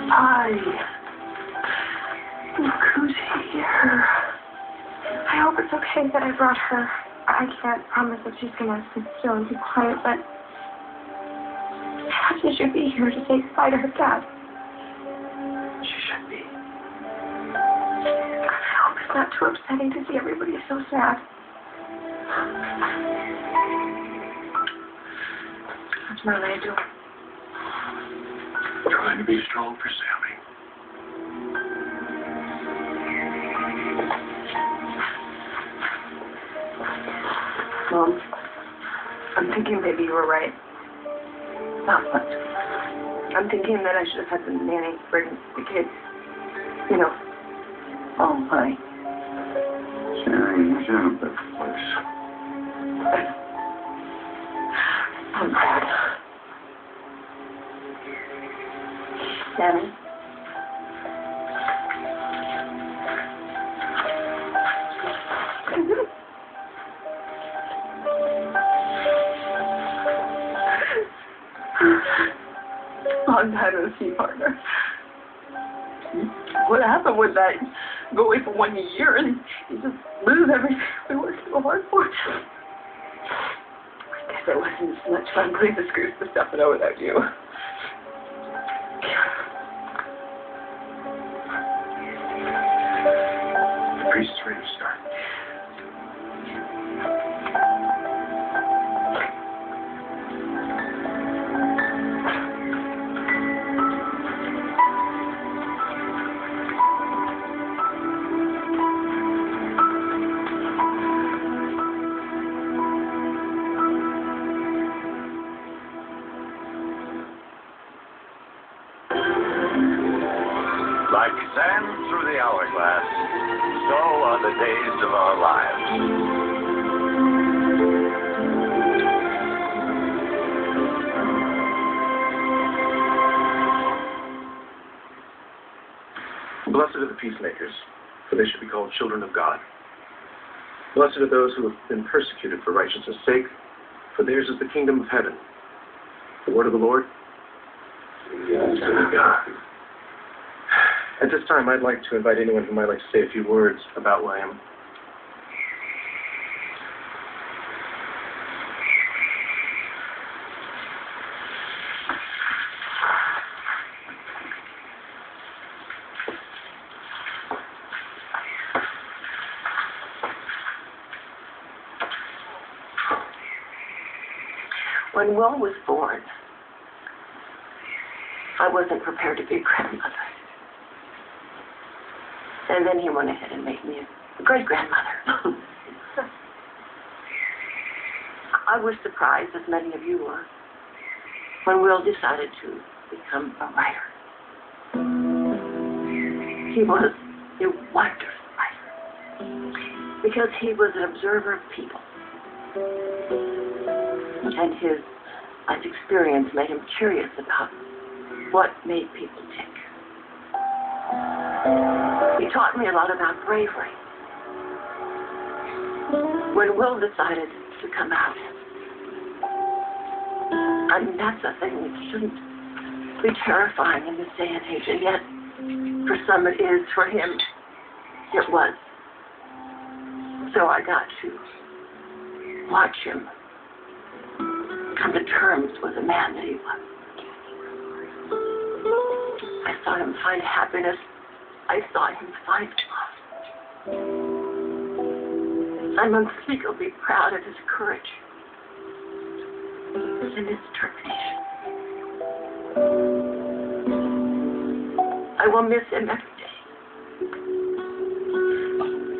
Hi. Look who's here. I hope it's okay that I brought her. I can't promise that she's gonna sit still and be quiet, but she should be here to say goodbye to her dad. She should be. I hope it's not too upsetting to see everybody so sad. What's Marley doing? Trying to be strong for Sammy. Mom, I'm thinking maybe you were right. Not much. I'm thinking that I should have had the nanny bring the kids. You know. Oh, honey. Sharon's in a better place. I'm glad. Sammy? I'm bad with a partner. What happened was that you go away for 1 year and you just lose everything we worked so hard for. I guess it wasn't as much fun putting the screws to stuff it out without you. The priest's ready to start. Like sand through the hourglass, so are the days of our lives. Blessed are the peacemakers, for they should be called children of God. Blessed are those who have been persecuted for righteousness' sake, for theirs is the kingdom of heaven. The word of the Lord. Yes, God. At this time, I'd like to invite anyone who might like to say a few words about William. When Will was born, I wasn't prepared to be a grandmother. And then he went ahead and made me a great-grandmother. I was surprised, as many of you were, when Will decided to become a writer. He was a wonderful writer because he was an observer of people. And his life experience made him curious about what made people tick. He taught me a lot about bravery. When Will decided to come out, I mean, that's a thing that shouldn't be terrifying in this day and age, and yet, for some it is, for him, it was. So I got to watch him come to terms with the man that he was. I saw him find happiness. I saw him find love. I'm unspeakably proud of his courage and his determination. I will miss him every day.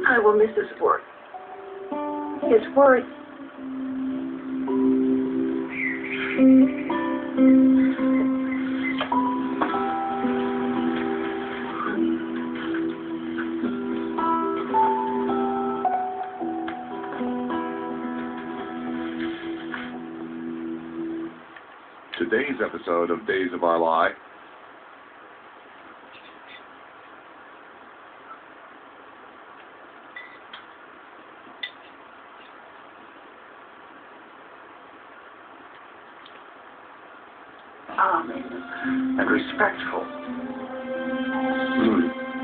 I will miss his work. His words. Today's episode of Days of Our Lives Amen. and respectful.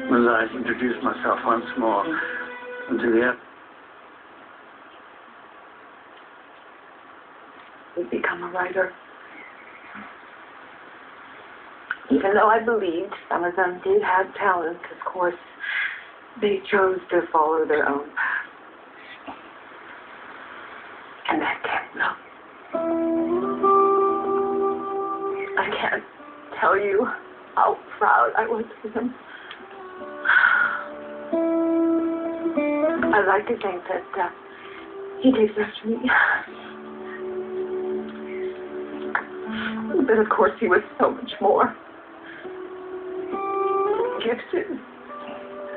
As I introduced myself once more into the You'd become a writer. Even though I believed some of them did have talent, of course, they chose to follow their own path. And that kept them. I can't tell you how proud I was of him. I like to think that he takes after me. But of course he was so much more. Gifted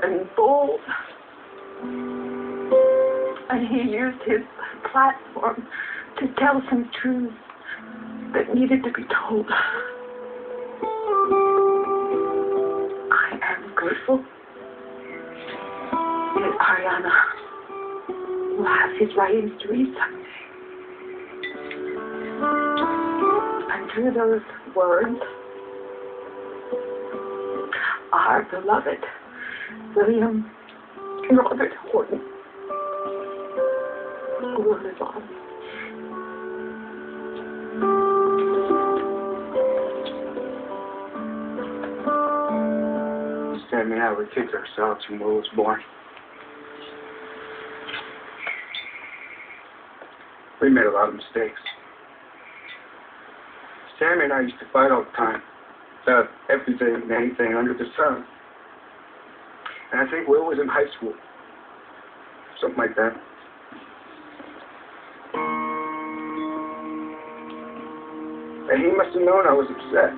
and bold. And he used his platform to tell some truths that needed to be told. I am grateful that Ariana will have his writings to read someday. And through those words, our beloved William Robert Horton will live on. Sammy and I were kids ourselves when Will was born. We made a lot of mistakes. Sammy and I used to fight all the time about everything and anything under the sun. And I think Will was in high school. Something like that. And he must have known I was upset.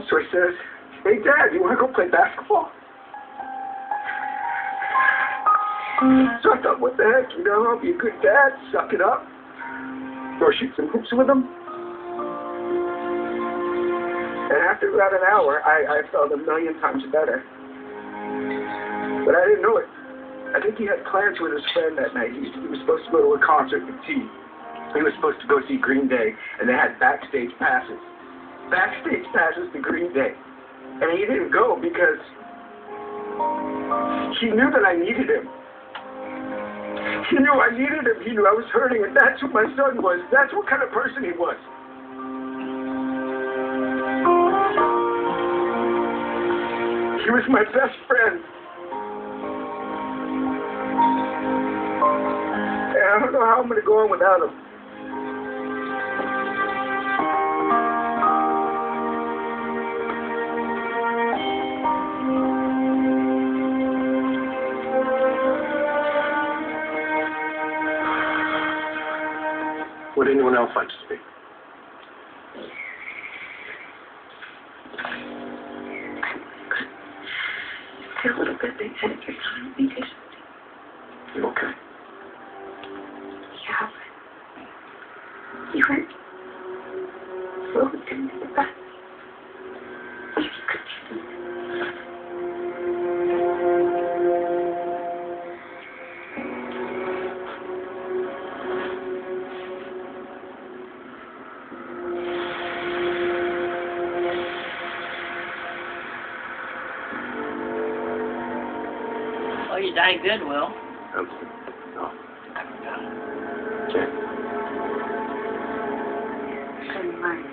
So he says, "Hey, Dad, you want to go play basketball?" So I thought, what the heck, I'll be a good dad, suck it up. Go shoot some hoops with him. And after about an hour, I felt a million times better. But I didn't know it. I think he had plans with his friend that night. He was supposed to go to a concert with T. He was supposed to go see Green Day, and they had backstage passes. Backstage passes to Green Day. And he didn't go because he knew that I needed him. He knew I needed him. He knew I was hurting, and that's who my son was. That's what kind of person he was. He was my best friend. And I don't know how I'm going to go on without him. Would anyone else like to speak? A little bit ahead of your time. Be patient. You okay? Yeah, but you weren't slowly getting to the best. Maybe you could see. Oh, you died good, Will. No. Okay. Good night.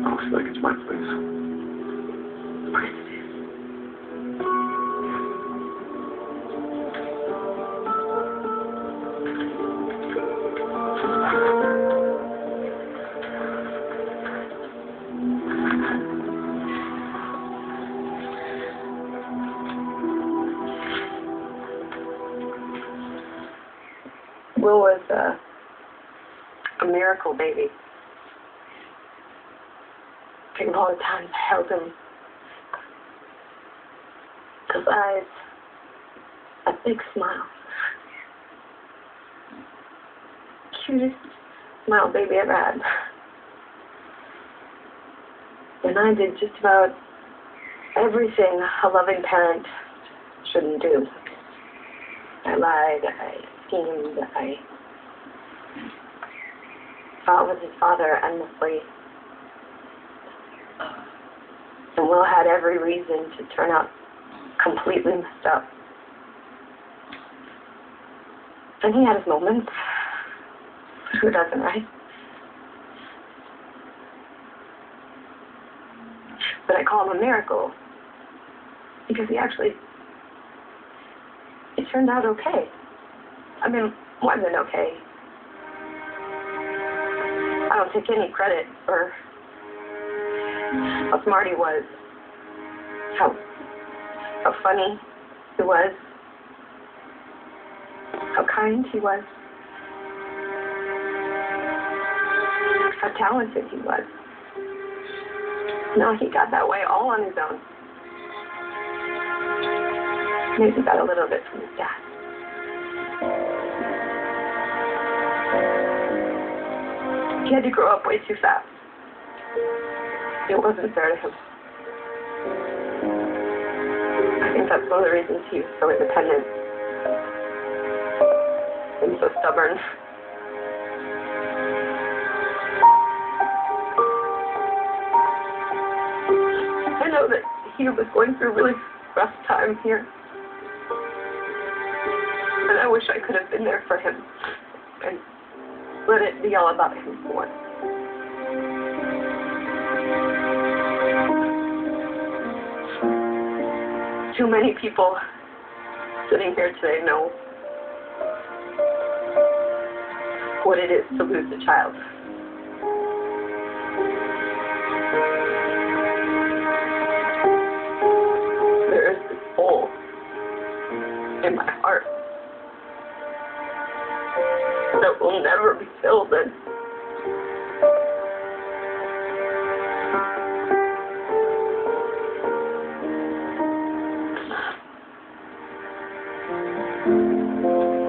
Looks like it's my place. Will was a miracle baby. Think of all the times I held him. Those eyes, a big smile. Cutest smile baby ever had. And I did just about everything a loving parent shouldn't do. I lied, I schemed, I fought with his father endlessly. And Will had every reason to turn out completely messed up. And he had his moments. Who doesn't, right? But I call him a miracle because it turned out okay. I mean, more than okay. I don't take any credit for how smart he was, how funny he was, how kind he was, how talented he was. No, he got that way all on his own. Maybe got a little bit from his dad. He had to grow up way too fast. It wasn't fair to him. I think that's one of the reasons he was so independent and so stubborn. I know that he was going through a really rough time here. And I wish I could have been there for him and let it be all about him for once. Too many people sitting here today know what it is to lose a child. There is this hole in my heart that will never be filled in.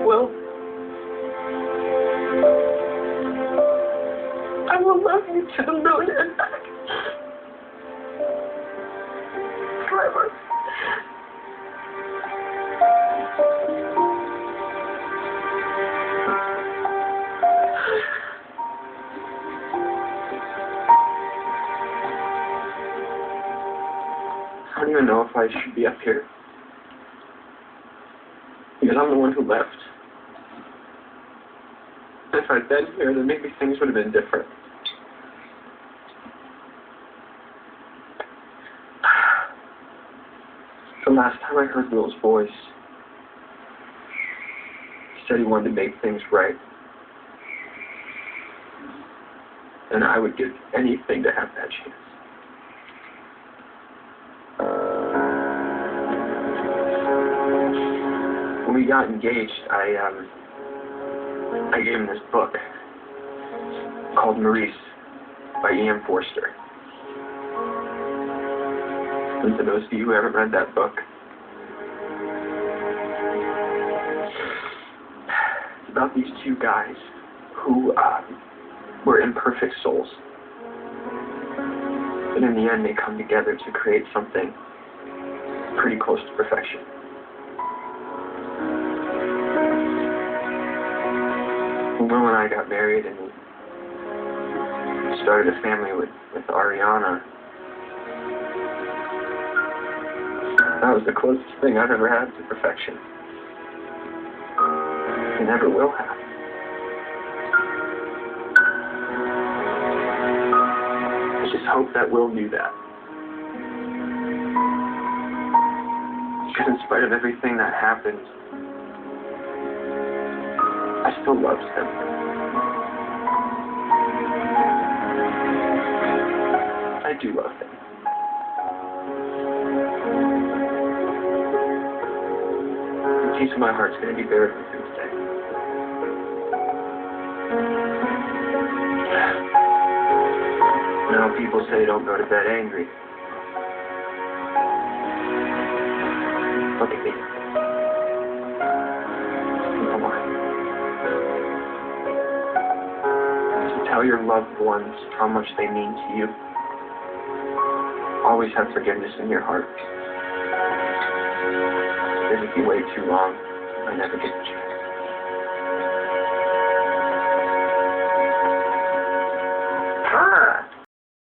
Will, I will love you to the moon and back. Forever. I don't even know if I should be up here. Because I'm the one who left. If I'd been here, then maybe things would have been different. The last time I heard Will's voice, he said he wanted to make things right. And I would give anything to have that chance. When we got engaged, I gave him this book called Maurice by E.M. Forster. And for those of you who haven't read that book, it's about these two guys who were imperfect souls. But in the end, they come together to create something pretty close to perfection. Will and I got married and started a family with Ariana. That was the closest thing I've ever had to perfection. And never will have. I just hope that Will knew that. Because in spite of everything that happened, I still loved him. I do love him. The piece of my heart's going to be buried with him today. You know, people say don't go to bed angry. Look at me. Come on. To tell your loved ones how much they mean to you. Always have forgiveness in your heart. It'll be way too long. I never get the chance.